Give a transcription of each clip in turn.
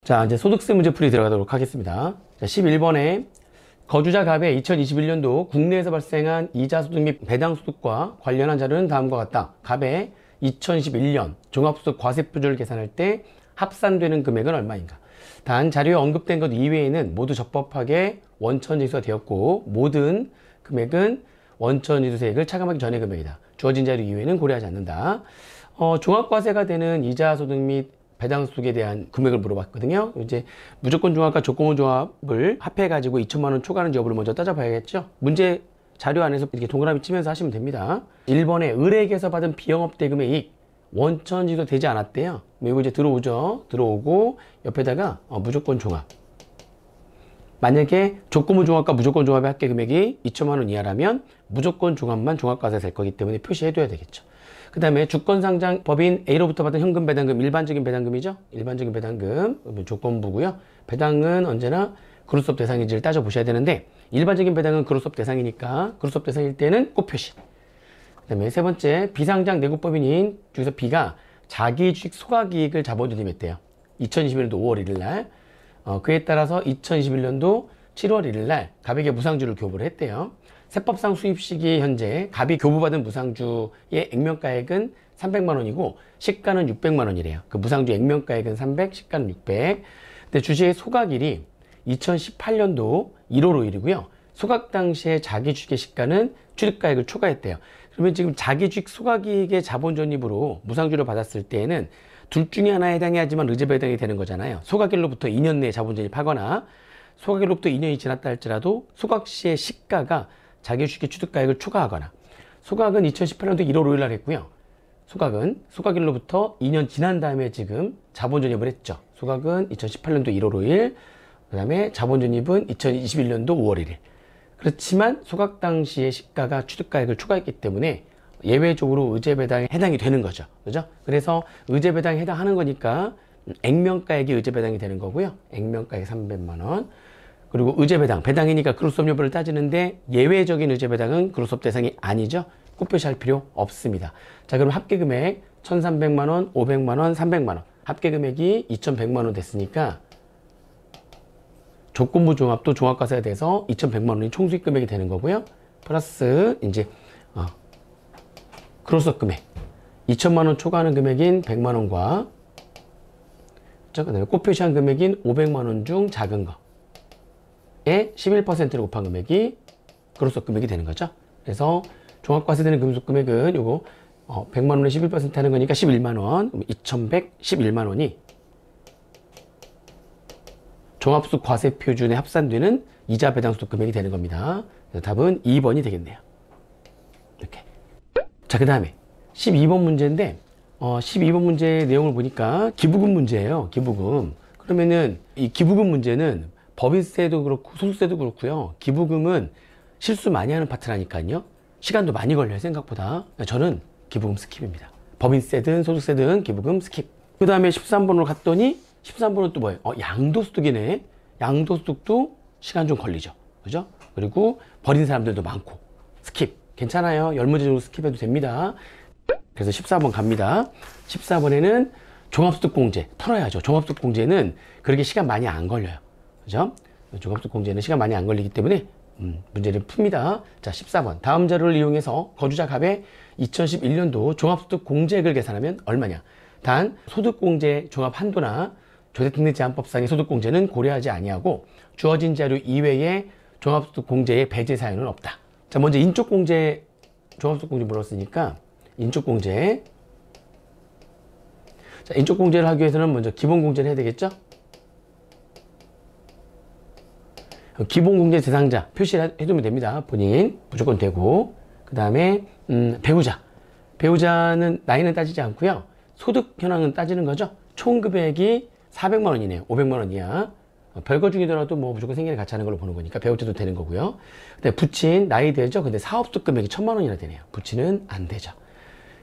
자, 이제 소득세 문제풀이 들어가도록 하겠습니다. 자, 11번에 거주자 갑의 2021년도 국내에서 발생한 이자소득 및 배당소득과 관련한 자료는 다음과 같다. 갑의 2011년 종합소득 과세표준을 계산할 때 합산되는 금액은 얼마인가? 단 자료에 언급된 것 이외에는 모두 적법하게 원천징수가 되었고 모든 금액은 원천징수세액을 차감하기 전의 금액이다. 주어진 자료 이외에는 고려하지 않는다. 종합과세가 되는 이자소득 및 배당소득에 대한 금액을 물어봤거든요. 이제 무조건 종합과 조건부 종합을 합해가지고 2천만 원 초과하는지 여부를 먼저 따져봐야겠죠. 문제 자료 안에서 이렇게 동그라미 치면서 하시면 됩니다. 1번에 을에게서 받은 비영업대금의 이익 원천징수 되지 않았대요. 이거 이제 들어오죠. 들어오고 옆에다가 무조건 종합. 만약에 조건부 종합과 무조건 종합의 합계 금액이 2천만 원 이하라면 무조건 종합만 종합과세 될 거기 때문에 표시해둬야 되겠죠. 그 다음에 주권상장 법인 A로부터 받은 현금 배당금, 일반적인 배당금이죠. 일반적인 배당금, 조건부고요. 배당은 언제나 그룹수업 대상인지를 따져보셔야 되는데 일반적인 배당은 그룹수업 대상이니까 그룹수업 대상일 때는 꼭 표시. 그 다음에 세 번째, 비상장 내국법인인 중에서 B가 자기주식 소각이익을 자본주의에 했대요. 2021년도 5월 1일 날. 그에 따라서 2021년도 7월 1일 날 갑에게 무상주를 교부를 했대요. 세법상 수입 시기 현재 갑이 교부받은 무상주의 액면가액은 300만 원이고 시가는 600만 원이래요. 그 무상주 액면가액은 300, 시가는 600. 근데 주식의 소각일이 2018년도 1월 5일이고요. 소각 당시에 자기 주식의 시가는 취득가액을 초과했대요. 그러면 지금 자기 주식 소각이익의 자본 존입으로 무상주를 받았을 때에는 둘 중에 하나에 해당이 하지만 의제배 해당이 되는 거잖아요. 소각일로부터 2년 내에 자본 존입하거나 소각일로부터 2년이 지났다 할지라도 소각 시의 시가가 자기 주식의 취득가액을 초과하거나 소각은 2018년도 1월 5일 날 했고요. 소각은 소각일로부터 2년 지난 다음에 지금 자본 존입을 했죠. 소각은 2018년도 1월 5일, 그 다음에 자본 존입은 2021년도 5월 1일. 그렇지만 소각 당시의 시가가 취득가액을 초과했기 때문에 예외적으로 의제배당에 해당이 되는 거죠. 그죠? 그래서 의제배당에 해당하는 거니까 액면가액이 의제배당이 되는 거고요. 액면가액 300만 원. 그리고 의제배당, 배당이니까 그룹수업 여부를 따지는데 예외적인 의제배당은 그룹수업 대상이 아니죠. 꼭 표시할 필요 없습니다. 자, 그럼 합계금액 1,300만 원, 500만 원, 300만 원. 합계금액이 2,100만 원 됐으니까 조건부 종합도 종합과세가 돼서 2,100만 원이 총수익 금액이 되는 거고요. 플러스 이제 그룹수업 금액 2천만 원 초과하는 금액인 100만 원과 그다음에 꼭 표시한 금액인 500만 원 중 작은 거에 11%를 곱한 금액이 그룹수업 금액이 되는 거죠. 그래서 종합과세되는 그룹수업 금액은 요거 100만 원에 11% 하는 거니까 11만 원, 2,111만 원이 종합소득 과세 표준에 합산되는 이자 배당 소득 금액이 되는 겁니다. 그래서 답은 2번이 되겠네요. 이렇게. 자, 그 다음에 12번 문제인데 12번 문제의 내용을 보니까 기부금 문제예요. 기부금. 그러면은 이 기부금 문제는 법인세도 그렇고 소득세도 그렇고요. 기부금은 실수 많이 하는 파트라니까요. 시간도 많이 걸려요, 생각보다. 저는 기부금 스킵입니다. 법인세든 소득세든 기부금 스킵. 그 다음에 13번으로 갔더니 13번은 또 뭐예요? 양도소득이네. 양도소득도 시간 좀 걸리죠. 그죠? 그리고 버린 사람들도 많고. 스킵. 괜찮아요. 10문제 정도 스킵해도 됩니다. 그래서 14번 갑니다. 14번에는 종합소득공제 풀어야죠. 종합소득공제는 그렇게 시간 많이 안 걸려요. 그죠? 종합소득공제는 시간 많이 안 걸리기 때문에 문제를 풉니다. 자, 14번. 다음 자료를 이용해서 거주자 갑의 2011년도 종합소득공제액을 계산하면 얼마냐? 단 소득공제 종합 한도나 조세특례제한법상의 소득공제는 고려하지 아니하고 주어진 자료 이외에 종합소득공제의 배제 사유는 없다. 자, 먼저 인적공제, 종합소득공제 물었으니까 인적공제. 자, 인적공제를 하기 위해서는 먼저 기본공제를 해야 되겠죠? 기본공제 대상자 표시를 해두면 됩니다. 본인 무조건 되고, 그 다음에 배우자. 배우자는 나이는 따지지 않고요. 소득 현황은 따지는 거죠. 총 금액이 400만 원이네요. 500만 원 이하. 별거 중이더라도 뭐 무조건 생계를 같이 하는 걸로 보는 거니까 배우자도 되는 거고요. 근데 부친 나이 되죠. 근데 사업소득 금액이 1,000만 원이나 되네요. 부친은 안 되죠.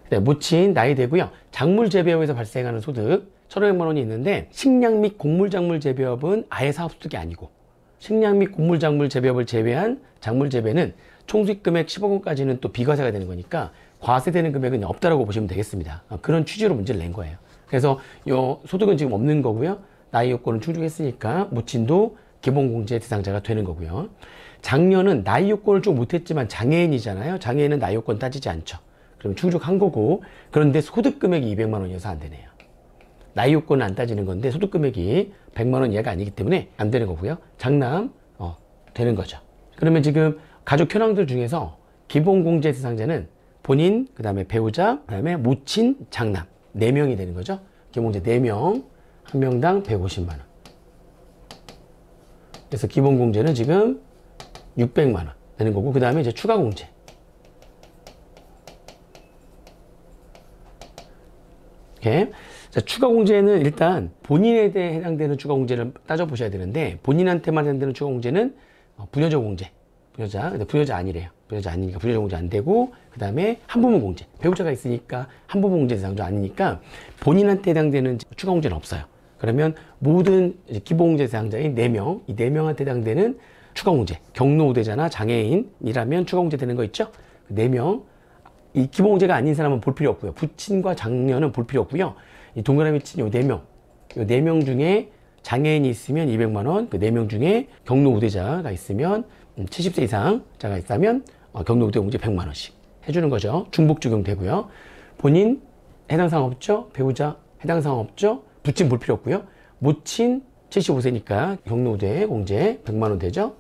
근데 모친 나이 되고요. 작물 재배업에서 발생하는 소득 1,500만 원이 있는데 식량 및 곡물작물 재배업은 아예 사업소득이 아니고 식량 및 곡물작물 재배업을 제외한 작물 재배는 총수익 금액 10억 원까지는 또 비과세가 되는 거니까 과세되는 금액은 없다라고 보시면 되겠습니다. 그런 취지로 문제를 낸 거예요. 그래서 요 소득은 지금 없는 거고요. 나이 요건을 충족했으니까 모친도 기본공제 대상자가 되는 거고요. 장녀는 나이 요건을 좀 못했지만 장애인이잖아요. 장애인은 나이 요건 따지지 않죠. 그럼 충족한 거고, 그런데 소득금액이 200만 원이어서 안 되네요. 나이 요건은 안 따지는 건데 소득금액이 100만 원 이하가 아니기 때문에 안 되는 거고요. 장남 되는 거죠. 그러면 지금 가족 현황들 중에서 기본공제 대상자는 본인, 그 다음에 배우자, 그 다음에 모친, 장남 4명이 되는 거죠. 기본공제 4명, 한 명당 150만 원. 그래서 기본공제는 지금 600만 원 되는 거고, 그 다음에 이제 추가공제. 이렇게. 자, 추가공제는 일단 본인에 대해 해당되는 추가공제를 따져보셔야 되는데, 본인한테만 해당되는 추가공제는 부녀자 공제. 근데 부녀자 아니래요. 부녀자 아니니까 부녀자 공제 안 되고, 그 다음에 한부모 공제. 배우자가 있으니까 한부모 공제 대상자 아니니까 본인한테 해당되는 추가공제는 없어요. 그러면 모든 기본공제 대상자인 4명, 이 4명한테 해당되는 추가공제. 경로 우대자나 장애인이라면 추가공제 되는 거 있죠? 4명. 이 기본공제가 아닌 사람은 볼 필요 없고요. 부친과 장녀는 볼 필요 없고요. 이 동그라미 친 요 4명. 요 4명 중에 장애인이 있으면 200만 원, 그 4명 중에 경로 우대자가 있으면 70세 이상자가 있다면 경로 우대 공제 100만 원씩 해주는 거죠. 중복 적용되고요. 본인 해당 사항 없죠? 배우자 해당 사항 없죠? 부친 볼 필요 없고요. 모친 75세니까 경로 우대 공제 100만 원 되죠.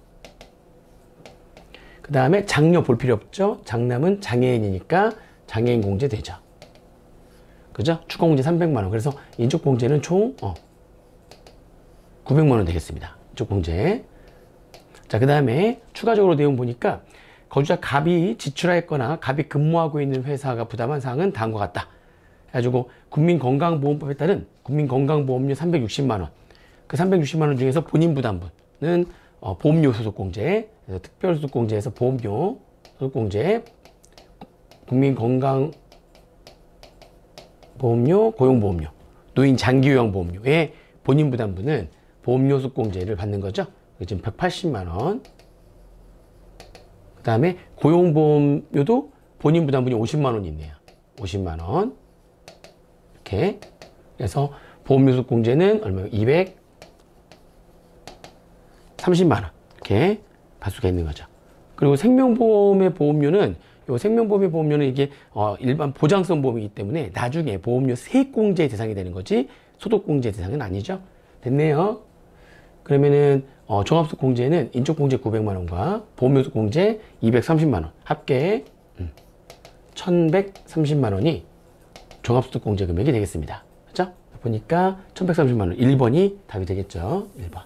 그 다음에 장녀 볼 필요 없죠? 장남은 장애인이니까 장애인 공제 되죠. 그죠? 추가 공제 300만 원. 그래서 인적 공제는 총 900만 원 되겠습니다. 인적 공제. 자, 그 다음에 추가적으로 내용 보니까 거주자 갑이 지출하였거나 갑이 근무하고 있는 회사가 부담한 사항은 다음과 같다. 해가지고 국민건강보험법에 따른 국민건강보험료 360만 원. 그 360만 원 중에서 본인 부담분은 보험료 소득공제, 특별소득공제에서 보험료 소득공제, 국민건강보험료, 고용보험료, 노인 장기요양보험료의 본인 부담분은 보험료 소득공제를 받는 거죠. 지금 180만 원. 그 다음에 고용보험료도 본인 부담분이 50만 원이 있네요. 50만 원. 이렇게. 그래서 보험료 소득공제는 얼마예요? 230만 원. 이렇게 받을 수가 있는 거죠. 그리고 생명보험의 보험료는, 요 생명보험의 보험료는 이게 일반 보장성 보험이기 때문에 나중에 보험료 세액공제 대상이 되는 거지 소득공제 대상은 아니죠. 됐네요. 그러면은 종합소득공제는 인적공제 900만 원과 보험료소득공제 230만 원 합계 1130만 원이 종합소득공제 금액이 되겠습니다. 그렇죠? 보니까 1130만 원 1번이 답이 되겠죠. 1번.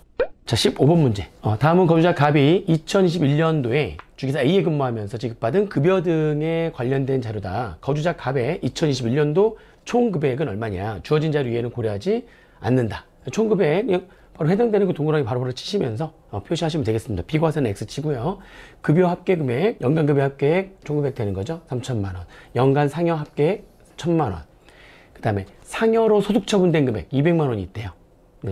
자, 15번 문제. 다음은 거주자 갑이 2021년도에 주기사 A에 근무하면서 지급받은 급여 등에 관련된 자료다. 거주자 갑의 2021년도 총 급여액은 얼마냐? 주어진 자료 이해는 고려하지 않는다. 총 급여액 바로 해당되는 그 동그라미 바로바로 치시면서 표시하시면 되겠습니다. 비과세는 X 치고요. 급여 합계 금액, 연간 급여 합계액 총 금액 되는 거죠. 3천만 원. 연간 상여 합계액 1천만 원. 그 다음에 상여로 소득 처분된 금액 200만 원이 있대요.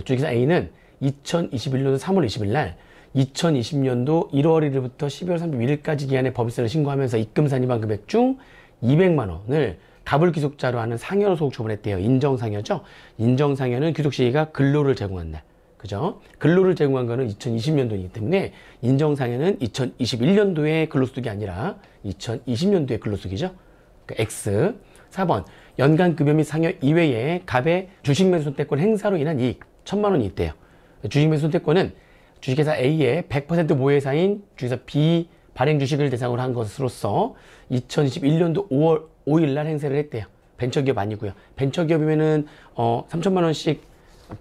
주기사 A는 2021년도 3월 20일 날 2020년도 1월 1일부터 12월 31일까지 기한에 법인세를 신고하면서 입금 산입한 금액 중 200만 원을 갑을 귀속자로 하는 상여로 소득 처분했대요. 인정상여죠. 인정상여는 귀속 시기가 근로를 제공한 날. 그죠? 근로를 제공한 거는 2020년도이기 때문에 인정상여는 2021년도의 근로소득이 아니라 2020년도의 근로소득이죠. 그러니까 X. 4번. 연간 급여 및 상여 이외에 갑의 주식 매수 선택권 행사로 인한 이익 1천만 원이 있대요. 주식 매수 선택권은 주식회사 A의 100% 모회사인 주식회사 B 발행 주식을 대상으로 한 것으로서 2021년도 5월 5일 날 행사를 했대요. 벤처기업 아니고요. 벤처기업이면은 3천만 원씩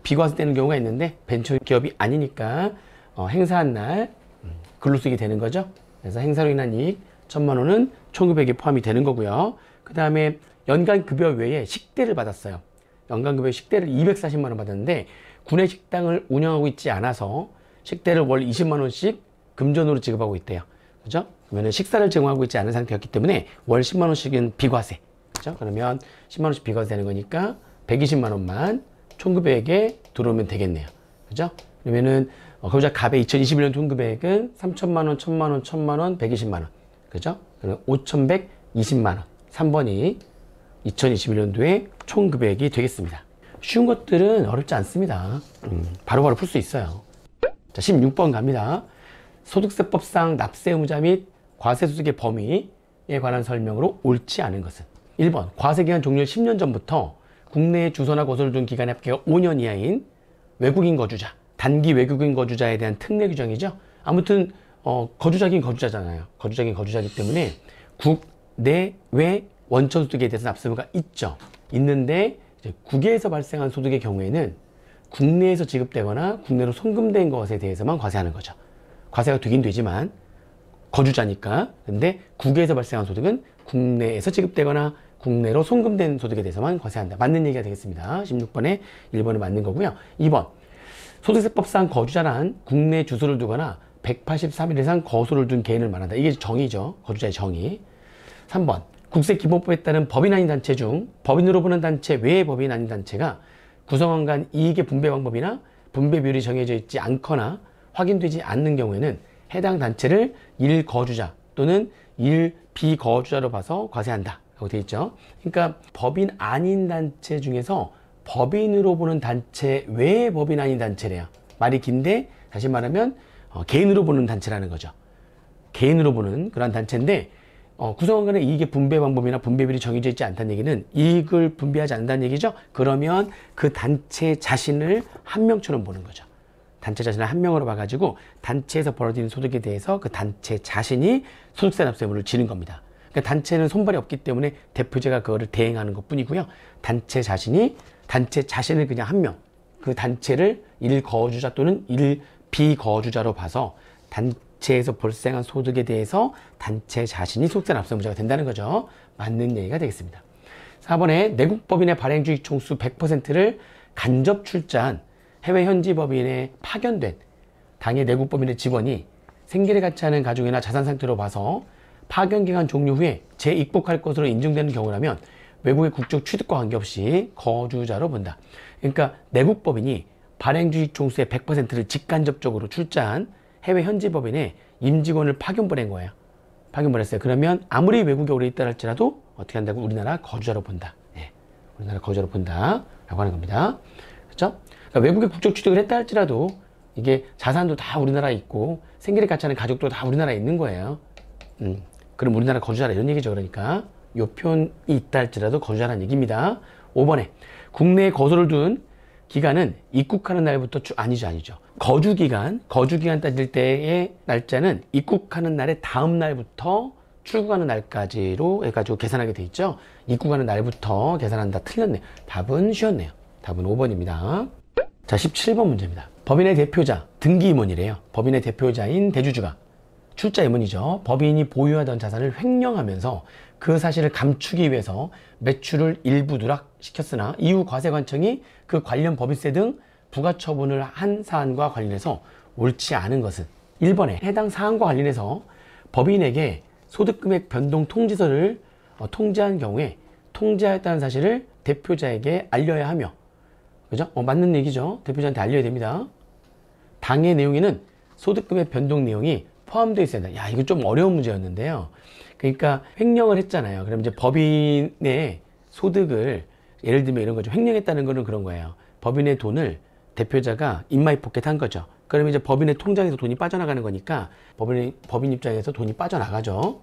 비과세 되는 경우가 있는데 벤처기업이 아니니까 행사한 날 근로소득이 되는 거죠. 그래서 행사로 인한 이익 1천만 원은 총급액에 포함이 되는 거고요. 그 다음에 연간 급여 외에 식대를 받았어요. 연간 급여 식대를 240만 원 받았는데 구내 식당을 운영하고 있지 않아서 식대를 월 20만 원씩 금전으로 지급하고 있대요. 그죠? 그러면 식사를 제공하고 있지 않은 상태였기 때문에 월 10만 원씩은 비과세. 그죠? 그러면 10만 원씩 비과세 되는 거니까 120만 원만 총급액에 들어오면 되겠네요. 그죠? 그러면은 거주자 갑의 2021년 총급액은 3천만 원, 1천만 원, 1천만 원, 120만 원. 그죠? 그럼 5,120만 원. 3번이 2021년도에 총급액이 되겠습니다. 쉬운 것들은 어렵지 않습니다. 바로바로 풀 수 있어요. 자, 16번 갑니다. 소득세법상 납세 의무자 및 과세소득의 범위에 관한 설명으로 옳지 않은 것은 1번 과세기간 종료 10년 전부터 국내에 주소나 거소를 둔 기간의 합계가 5년 이하인 외국인 거주자, 단기 외국인 거주자에 대한 특례 규정이죠. 아무튼 거주자긴 거주자잖아요. 거주자긴 거주자이기 때문에 국내외 원천 소득에 대해서 납세 의무가 있죠. 있는데 이제 국외에서 발생한 소득의 경우에는 국내에서 지급되거나 국내로 송금된 것에 대해서만 과세하는 거죠. 과세가 되긴 되지만 거주자니까. 근데 국외에서 발생한 소득은 국내에서 지급되거나 국내로 송금된 소득에 대해서만 과세한다. 맞는 얘기가 되겠습니다. 16번에 1번은 맞는 거고요. 2번 소득세법상 거주자란 국내 주소를 두거나 183일 이상 거소를 둔 개인을 말한다. 이게 정의죠. 거주자의 정의. 3번 국세기본법에 따른 법인 아닌 단체 중 법인으로 보는 단체 외의 법인 아닌 단체가 구성원 간 이익의 분배 방법이나 분배 비율이 정해져 있지 않거나 확인되지 않는 경우에는 해당 단체를 일거주자 또는 일비거주자로 봐서 과세한다 라고 되어 있죠. 그러니까 법인 아닌 단체 중에서 법인으로 보는 단체 외의 법인 아닌 단체래요. 말이 긴데 다시 말하면 개인으로 보는 단체라는 거죠. 개인으로 보는 그런 단체인데 구성원 간의 이익의 분배 방법이나 분배 비율이 정해져 있지 않다는 얘기는 이익을 분배하지 않는다는 얘기죠. 그러면 그 단체 자신을 한 명처럼 보는 거죠. 단체 자신을 한 명으로 봐가지고 단체에서 벌어지는 소득에 대해서 그 단체 자신이 소득세 납세 의무를 지는 겁니다. 그러니까 단체는 손발이 없기 때문에 대표자가 그거를 대행하는 것 뿐이고요. 단체 자신을 그냥 한 명, 그 단체를 일거주자 또는 일비거주자로 봐서 단체에서 발생한 소득에 대해서 단체 자신이 소득세 납세 의무자가 된다는 거죠. 맞는 얘기가 되겠습니다. 4번에 내국법인의 발행주식 총수 100%를 간접 출자한 해외 현지 법인에 파견된 당해 내국법인의 직원이 생계를 같이 하는 가족이나 자산 상태로 봐서 파견기간 종료 후에 재입국할 것으로 인정되는 경우라면 외국의 국적 취득과 관계없이 거주자로 본다. 그러니까 내국법인이 발행주식 총수의 100%를 직간접적으로 출자한 해외 현지 법인에 임직원을 파견 보낸 거예요. 파견 보냈어요. 그러면 아무리 외국에 오래 있다 할지라도 어떻게 한다고? 우리나라 거주자로 본다. 예, 우리나라 거주자로 본다 라고 하는 겁니다. 그렇죠? 그러니까 외국에 국적 취득을 했다 할지라도 이게 자산도 다 우리나라에 있고 생계를 같이 하는 가족도 다 우리나라에 있는 거예요. 그럼 우리나라 거주자라 이런 얘기죠. 그러니까 요 표현이 있다 할지라도 거주자라는 얘기입니다. 5번에 국내에 거소를 둔 기간은 입국하는 날부터 아니죠. 거주기간 따질 때의 날짜는 입국하는 날의 다음 날부터 출국하는 날까지로 해가지고 계산하게 돼 있죠. 입국하는 날부터 계산한다. 틀렸네요. 답은 쉬웠네요. 답은 5번입니다. 자, 17번 문제입니다. 법인의 대표자, 등기 임원이래요. 법인의 대표자인 대주주가 출자 임원이죠. 법인이 보유하던 자산을 횡령하면서 그 사실을 감추기 위해서 매출을 일부 누락시켰으나 이후 과세관청이 그 관련 법인세 등 부가처분을 한 사안과 관련해서 옳지 않은 것은 1번에 해당 사안과 관련해서 법인에게 소득금액 변동 통지서를 통지한 경우에 통지하였다는 사실을 대표자에게 알려야 하며, 그죠? 맞는 얘기죠. 대표자한테 알려야 됩니다. 당의 내용에는 소득금액 변동 내용이 포함되어 있어야 된다. 야, 이거 좀 어려운 문제였는데요. 그러니까 횡령을 했잖아요. 그럼 이제 법인의 소득을 예를 들면 이런 거죠. 횡령했다는 거는 그런 거예요. 법인의 돈을 대표자가 인마이 포켓한 거죠. 그러면 이제 법인의 통장에서 돈이 빠져나가는 거니까 법인 입장에서 돈이 빠져나가죠.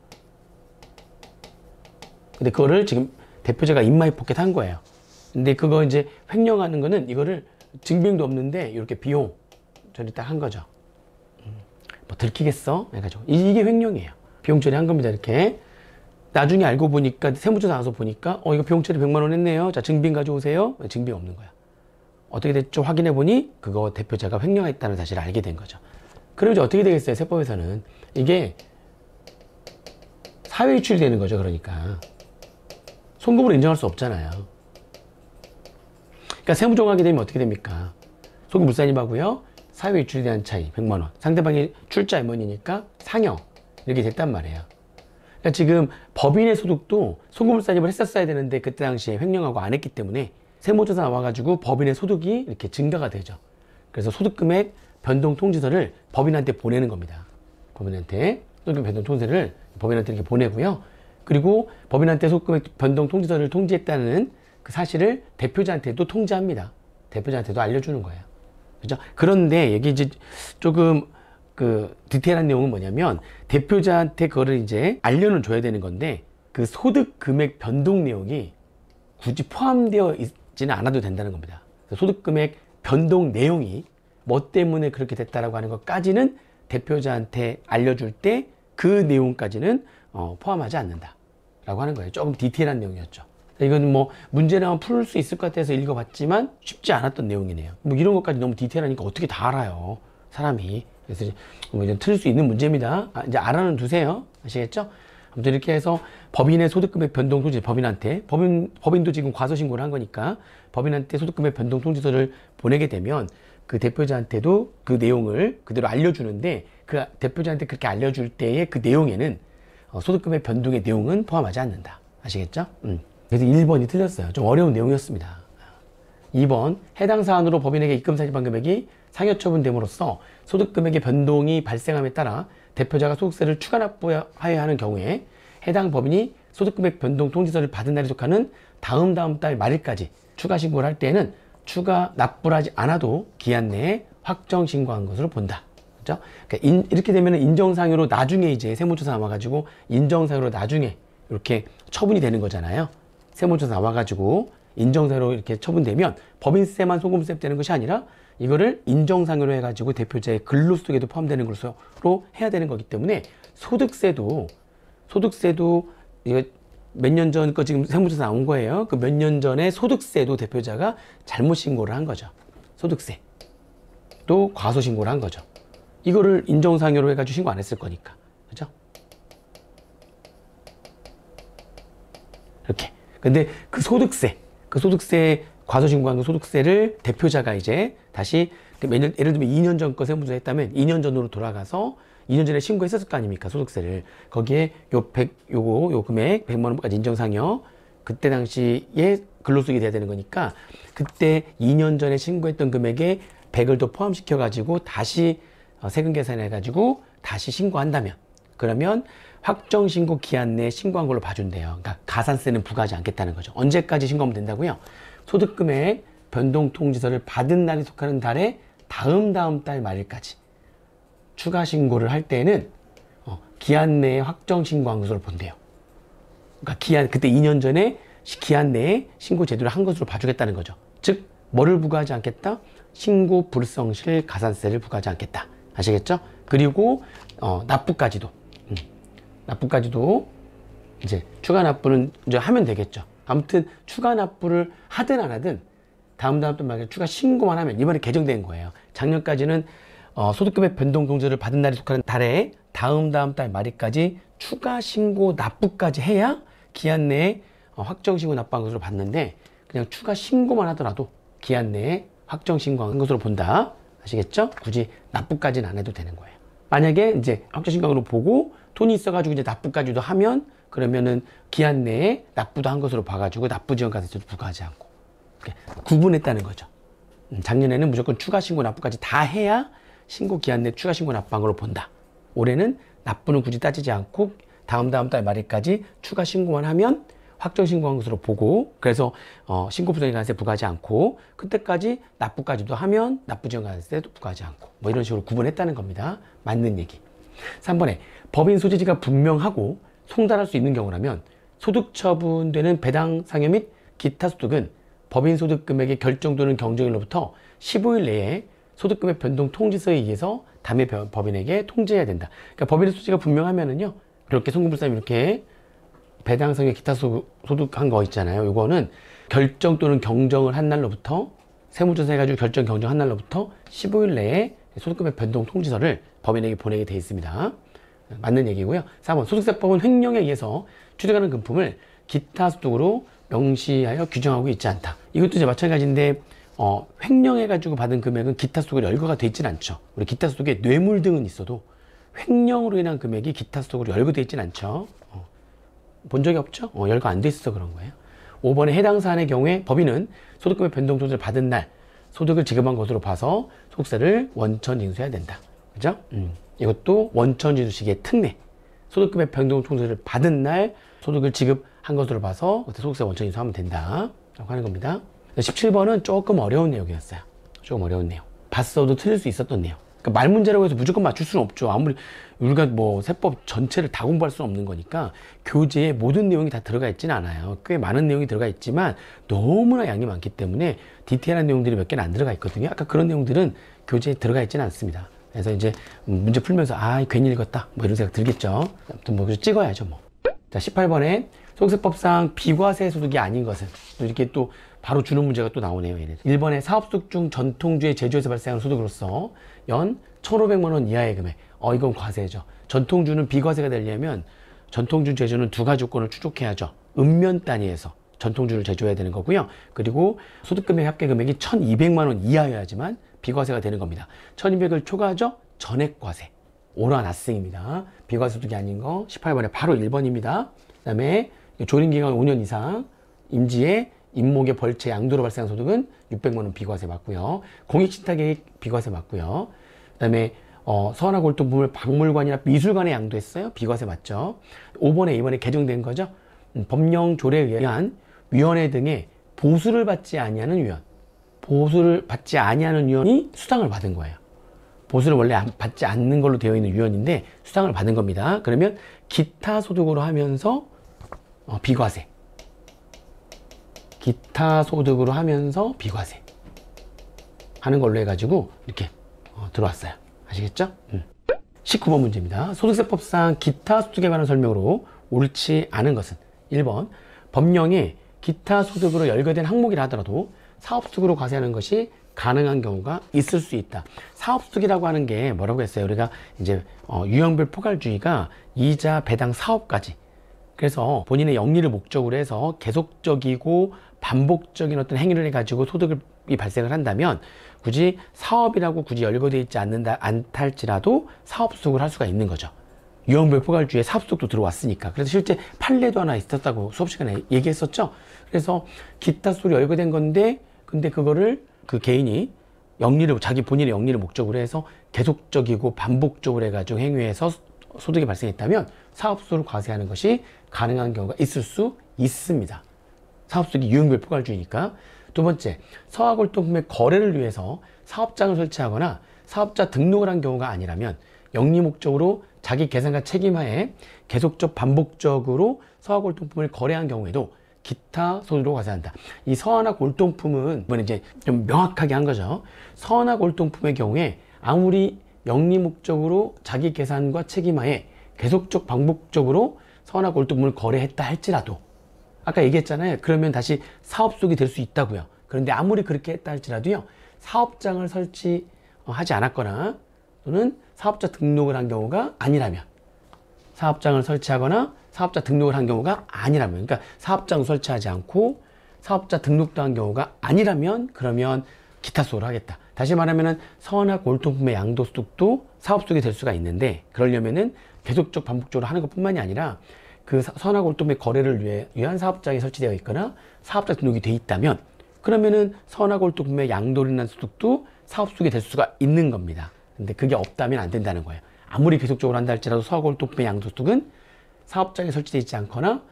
근데 그거를 지금 대표자가 인마이 포켓한 거예요. 근데 그거 이제 횡령하는 거는 이거를 증빙도 없는데 이렇게 비용 처리 딱 한 거죠. 뭐 들키겠어? 해가지고 이게 횡령이에요. 비용 처리한 겁니다. 이렇게 나중에 알고 보니까 세무조사 나와서 보니까 이거 비용 처리 100만 원 했네요. 자, 증빙 가져오세요. 증빙 없는 거야. 어떻게 됐죠? 확인해 보니 그거 대표자가 횡령했다는 사실을 알게 된 거죠. 그럼 이제 어떻게 되겠어요? 세법에서는 이게 사회 유출이 되는 거죠. 그러니까 송금으로 인정할 수 없잖아요. 그러니까 세무정하게 되면 어떻게 됩니까? 소금 물산입하고요. 사회 유출에 대한 차이 100만 원. 상대방이 출자 임원이니까 상형 이렇게 됐단 말이에요. 그러니까 지금 법인의 소득도 소금물산입을 했었어야 되는데 그때 당시에 횡령하고 안 했기 때문에 세무조사 나와가지고 법인의 소득이 이렇게 증가가 되죠. 그래서 소득금액 변동 통지서를 법인한테 보내는 겁니다. 법인한테 소득금액 변동 통지서를 법인한테 이렇게 보내고요. 그리고 법인한테 소득금액 변동 통지서를 통지했다는 그 사실을 대표자한테도 통지합니다. 대표자한테도 알려주는 거예요. 그죠? 그런데 여기 이제 조금 그 디테일한 내용은 뭐냐면 대표자한테 그거를 이제 알려는 줘야 되는 건데 그 소득 금액 변동 내용이 굳이 포함되어 있지는 않아도 된다는 겁니다. 소득 금액 변동 내용이 뭐 때문에 그렇게 됐다라고 하는 것까지는 대표자한테 알려줄 때 그 내용까지는 포함하지 않는다라고 하는 거예요. 조금 디테일한 내용이었죠. 이건 뭐 문제 나오면 풀 수 있을 것 같아서 읽어봤지만 쉽지 않았던 내용이네요. 뭐 이런 것까지 너무 디테일하니까 어떻게 다 알아요, 사람이. 그래서 뭐 이제 틀릴 수 있는 문제입니다. 이제 알아는 두세요. 아시겠죠? 아무튼 이렇게 해서 법인의 소득금액 변동 통지, 법인한테 법인도 지금 과소신고를 한 거니까 법인한테 소득금액 변동 통지서를 보내게 되면 그 대표자한테도 그 내용을 그대로 알려주는데 그 대표자한테 그렇게 알려줄 때의 그 내용에는 소득금액 변동의 내용은 포함하지 않는다. 아시겠죠? 그래서 1번이 틀렸어요. 좀 어려운 내용이었습니다. 2번, 해당 사안으로 법인에게 입금 사실반 금액이 상여처분됨으로써 소득금액의 변동이 발생함에 따라 대표자가 소득세를 추가 납부하여야 하는 경우에 해당 법인이 소득금액 변동 통지서를 받은 날에 속하는 다음 달 말일까지 추가 신고를 할 때에는 추가 납부를 하지 않아도 기한 내에 확정 신고한 것으로 본다. 그죠? 그러니까 이렇게 되면 인정상여로 나중에 이제 세무조사 나와가지고 인정상여로 나중에 이렇게 처분이 되는 거잖아요. 세무조사 나와가지고 인정상여로 이렇게 처분되면 법인세만 소금세 되는 것이 아니라 이거를 인정상여로 해가지고 대표자의 근로소득에도 포함되는 것으로 해야 되는 거기 때문에 소득세도 이거 몇 년 전 거 지금 세무조사 나온 거예요. 그 몇 년 전에 소득세도 대표자가 잘못 신고를 한 거죠. 소득세도 과소 신고를 한 거죠. 이거를 인정상여로 해가지고 신고 안 했을 거니까. 그죠? 이렇게. 근데 그 소득세 과소 신고한 그 소득세를 대표자가 이제 다시 예를 들면 2년 전 거 세무조사 했다면 2년 전으로 돌아가서 2년 전에 신고했었을 거 아닙니까? 소득세를. 거기에 요 금액 100만 원까지 인정상여 그때 당시에 근로소득이 돼야 되는 거니까 그때 2년 전에 신고했던 금액에 100을 더 포함시켜 가지고 다시 세금 계산해 가지고 다시 신고한다면 그러면 확정 신고 기한 내에 신고한 걸로 봐준대요. 그러니까 가산세는 부과하지 않겠다는 거죠. 언제까지 신고하면 된다고요? 소득금액 변동통지서를 받은 날에 속하는 달에 다음 달 말일까지 추가 신고를 할 때는 기한 내에 확정 신고한 것으로 본대요. 그러니까 그때 2년 전에 기한 내에 신고 제도를 한 것으로 봐주겠다는 거죠. 즉 뭐를 부과하지 않겠다? 신고 불성실 가산세를 부과하지 않겠다. 아시겠죠? 그리고 납부까지도 이제 추가 납부는 이제 하면 되겠죠. 아무튼 추가 납부를 하든 안 하든 다음 달 말에 추가 신고만 하면 이번에 개정된 거예요. 작년까지는 소득금액 변동 통지를 받은 날에 속하는 달에 다음 달 말일까지 추가 신고 납부까지 해야 기한 내에 확정 신고 납부한 것으로 봤는데 그냥 추가 신고만 하더라도 기한 내에 확정 신고한 것으로 본다. 아시겠죠? 굳이 납부까지는 안 해도 되는 거예요. 만약에 이제 확정 신고로 보고 돈이 있어가지고 이제 납부까지도 하면 그러면은 기한 내에 납부도 한 것으로 봐가지고 납부지원가세도 부과하지 않고 이렇게 구분했다는 거죠. 작년에는 무조건 추가 신고 납부까지 다 해야 신고 기한 내 추가 신고 납부한 걸로 본다. 올해는 납부는 굳이 따지지 않고 다음 달 말일까지 추가 신고만 하면 확정 신고한 것으로 보고 그래서 신고부정가세 부과하지 않고 그때까지 납부까지도 하면 납부지원가세도 부과하지 않고 뭐 이런 식으로 구분했다는 겁니다. 맞는 얘기. 3번에 법인 소재지가 분명하고 송달할 수 있는 경우라면 소득 처분되는 배당 상여 및 기타 소득은 법인 소득 금액의 결정되는 경정일로부터 15일 내에 소득금액 변동 통지서에 의해서 담해 법인에게 통지해야 된다. 그러니까 법인의 소재가 분명하면은요, 그렇게 송금불사님 이렇게 배당상의 기타 소득한 거 있잖아요. 이거는 결정 또는 경정을 한 날로부터 세무조사 해가지고 결정 경정한 날로부터 15일 내에 소득금액 변동 통지서를 법인에게 보내게 돼 있습니다. 맞는 얘기고요. 4번 소득세법은 횡령에 의해서 취득하는 금품을 기타 소득으로 명시하여 규정하고 있지 않다. 이것도 이제 마찬가지인데 횡령해가지고 받은 금액은 기타 소득으로 열거가 돼 있진 않죠. 우리 기타 소득에 뇌물 등은 있어도 횡령으로 인한 금액이 기타 소득으로 열거돼 있진 않죠. 본 적이 없죠? 열거 안 돼 있어서 그런 거예요. 5번에 해당 사안의 경우에 법인은 소득금액 변동 통지를 받은 날 소득을 지급한 것으로 봐서 소득세를 원천 징수해야 된다. 그죠? 이것도 원천 징수식의 특례. 소득금액 변동 통지를 받은 날 소득을 지급한 것으로 봐서 소득세 원천 징수하면 된다. 하는 겁니다. 17번은 조금 어려운 내용이었어요. 조금 어려운 내용. 봤어도 틀릴 수 있었던 내용. 그러니까 말 문제라고 해서 무조건 맞출 수는 없죠. 아무리 우리가 뭐 세법 전체를 다 공부할 수는 없는 거니까 교재에 모든 내용이 다 들어가 있지는 않아요. 꽤 많은 내용이 들어가 있지만 너무나 양이 많기 때문에 디테일한 내용들이 몇 개는 안 들어가 있거든요. 아까 그런 내용들은 교재에 들어가 있지는 않습니다. 그래서 이제 문제 풀면서 괜히 읽었다 뭐 이런 생각 들겠죠. 아무튼 뭐 찍어야죠 뭐. 자, 18번에 소득세법상 비과세 소득이 아닌 것은, 또 이렇게 또 바로 주는 문제가 또 나오네요. 얘네들. 1번에 사업소득 중 전통주의 제조에서 발생하는 소득으로서 연 1,500만 원 이하의 금액. 이건 과세죠. 전통주는 비과세가 되려면 전통주 제조는 두 가지 조건을 충족해야죠. 읍면 단위에서 전통주를 제조해야 되는 거고요. 그리고 소득금액 합계 금액이 1,200만 원 이하여야지만 비과세가 되는 겁니다. 1,200을 초과하죠? 전액과세. 오라나싱입니다. 비과세 소득이 아닌 거 18번에 바로 1번입니다. 그 다음에 조린기간 5년 이상 임지에 임목의 벌채 양도로 발생한 소득은 600만 원 비과세 맞고요. 공익신탁계획 비과세 맞고요. 그 다음에 서원화 골동품을 박물관이나 미술관에 양도했어요. 비과세 맞죠. 5번에 이번에 개정된 거죠. 법령 조례에 의한 위원회 등의 보수를 받지 아니하는 위원. 보수를 받지 아니하는 위원이 수당을 받은 거예요. 보수를 원래 받지 않는 걸로 되어 있는 위원인데 수당을 받은 겁니다. 그러면 기타 소득으로 하면서 비과세. 기타 소득으로 하면서 비과세 하는 걸로 해가지고 이렇게 들어왔어요. 아시겠죠? 19번 문제입니다. 소득세법상 기타 소득에 관한 설명으로 옳지 않은 것은 1번 법령에 기타 소득으로 열거된 항목이라 하더라도 사업소득으로 과세하는 것이 가능한 경우가 있을 수 있다. 사업소득이라고 하는 게 뭐라고 했어요? 우리가 이제 유형별 포괄주의가 이자, 배당, 사업까지. 그래서 본인의 영리를 목적으로 해서 계속적이고 반복적인 어떤 행위를 해가지고 소득이 발생을 한다면 굳이 사업이라고 굳이 열거되어 있지 않달지라도 사업소득을 할 수가 있는 거죠. 유형별 포괄주의에 사업소득도 들어왔으니까. 그래서 실제 판례도 하나 있었다고 수업 시간에 얘기했었죠. 그래서 기타 소득이 열거된 건데 근데 그거를 그 개인이 자기 본인의 영리를 목적으로 해서 계속적이고 반복적으로 해가지고 행위해서 소득이 발생했다면 사업소득을 과세하는 것이 가능한 경우가 있을 수 있습니다. 사업소득이 유형별 포괄주의니까. 두 번째, 서학골동품의 거래를 위해서 사업장을 설치하거나 사업자 등록을 한 경우가 아니라면 영리 목적으로 자기 계산과 책임하에 계속적 반복적으로 서학골동품을 거래한 경우에도 기타 소득으로 과세한다. 이 서하나 골동품은 이번에 이제 좀 명확하게 한 거죠. 서하나 골동품의 경우에 아무리 영리 목적으로 자기 계산과 책임하에 계속적 반복적으로 서하나 골동품을 거래했다 할지라도 아까 얘기했잖아요. 그러면 다시 사업소득이 될 수 있다고요. 그런데 아무리 그렇게 했다 할지라도요. 사업장을 설치하지 않았거나 또는 사업자 등록을 한 경우가 아니라면 사업장을 설치하거나 사업자 등록을 한 경우가 아니라면 그러니까 사업장 설치하지 않고 사업자 등록도 한 경우가 아니라면 그러면 기타 소득을 하겠다. 다시 말하면은 서하나 골동품의 양도소득도 사업소득이 될 수가 있는데 그러려면은 계속적 반복적으로 하는 것뿐만이 아니라 그 서하나 골동품의 거래를 위한 사업장이 설치되어 있거나 사업자 등록이 돼 있다면 그러면은 서하나 골동품의 양도를 한 소득도 사업소득이 될 수가 있는 겁니다. 근데 그게 없다면 안 된다는 거예요. 아무리 계속적으로 한다 할지라도 서하나 골동품의 양도소득은 사업장에 설치되어 있지 않거나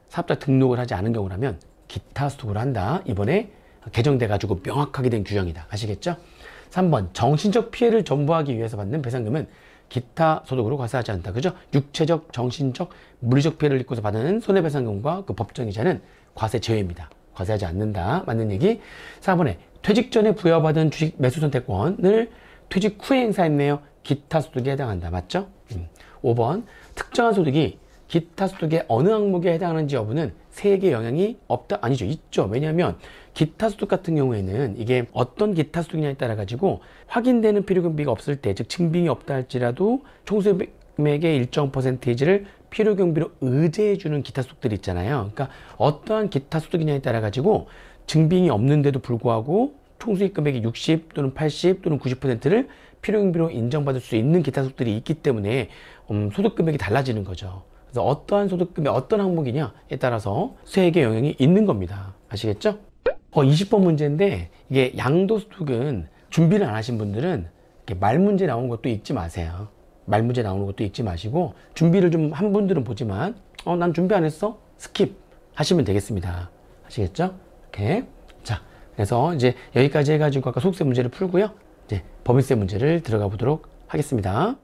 사업자 등록을 하지 않은 경우라면 기타 소득을 한다. 이번에 개정돼 가지고 명확하게 된 규정이다. 아시겠죠? 3번 정신적 피해를 전부하기 위해서 받는 배상금은 기타 소득으로 과세하지 않는다. 그죠? 육체적, 정신적, 물리적 피해를 입고서 받는 손해배상금과 그 법정이자는 과세 제외입니다. 과세하지 않는다. 맞는 얘기. 4번에 퇴직 전에 부여받은 주식 매수 선택권을 퇴직 후에 행사했네요. 기타 소득에 해당한다. 맞죠? 5번 특정한 소득이 기타 소득의 어느 항목에 해당하는지 여부는 세액의 영향이 없다? 아니죠. 있죠. 왜냐하면 기타 소득 같은 경우에는 이게 어떤 기타 소득이냐에 따라 가지고 확인되는 필요경비가 없을 때, 즉 증빙이 없다 할지라도 총수입금액의 일정 퍼센테이지를 필요경비로 의제해 주는 기타 소득들이 있잖아요. 그러니까 어떠한 기타 소득이냐에 따라 가지고 증빙이 없는데도 불구하고 총수입금액이 60 또는 80 또는 90%를 필요경비로 인정받을 수 있는 기타 소득들이 있기 때문에 소득금액이 달라지는 거죠. 그래서 어떠한 소득금의 어떤 항목이냐에 따라서 세액의 영향이 있는 겁니다. 아시겠죠? 20번 문제인데 이게 양도소득은 준비를 안 하신 분들은 말 문제 나오는 것도 읽지 마세요. 말 문제 나오는 것도 읽지 마시고 준비를 좀 한 분들은 보지만 난 준비 안 했어? 스킵 하시면 되겠습니다. 아시겠죠? 이렇게. 자, 그래서 이제 여기까지 해가지고 아까 소득세 문제를 풀고요. 이제 법인세 문제를 들어가 보도록 하겠습니다.